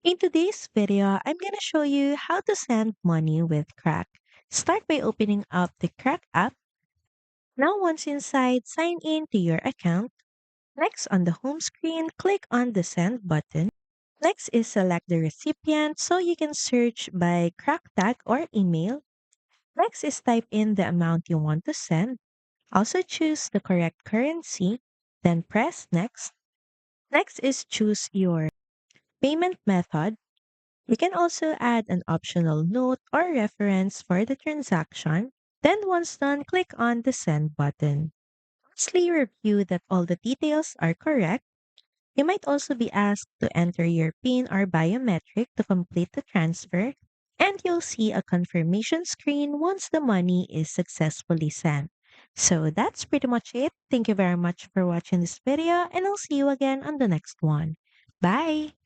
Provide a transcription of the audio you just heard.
In today's video, I'm going to show you how to send money with Crack. Start by opening up the Crack app. Now once inside, sign in to your account. Next on the home screen, click on the send button. Next is select the recipient so you can search by Crack tag or email. Next is type in the amount you want to send. Also choose the correct currency, then press next. Next is choose your payment method. You can also add an optional note or reference for the transaction. Then once done, click on the send button. Lastly, review that all the details are correct. You might also be asked to enter your PIN or biometric to complete the transfer, and you'll see a confirmation screen once the money is successfully sent. So that's pretty much it. Thank you very much for watching this video, and I'll see you again on the next one. Bye!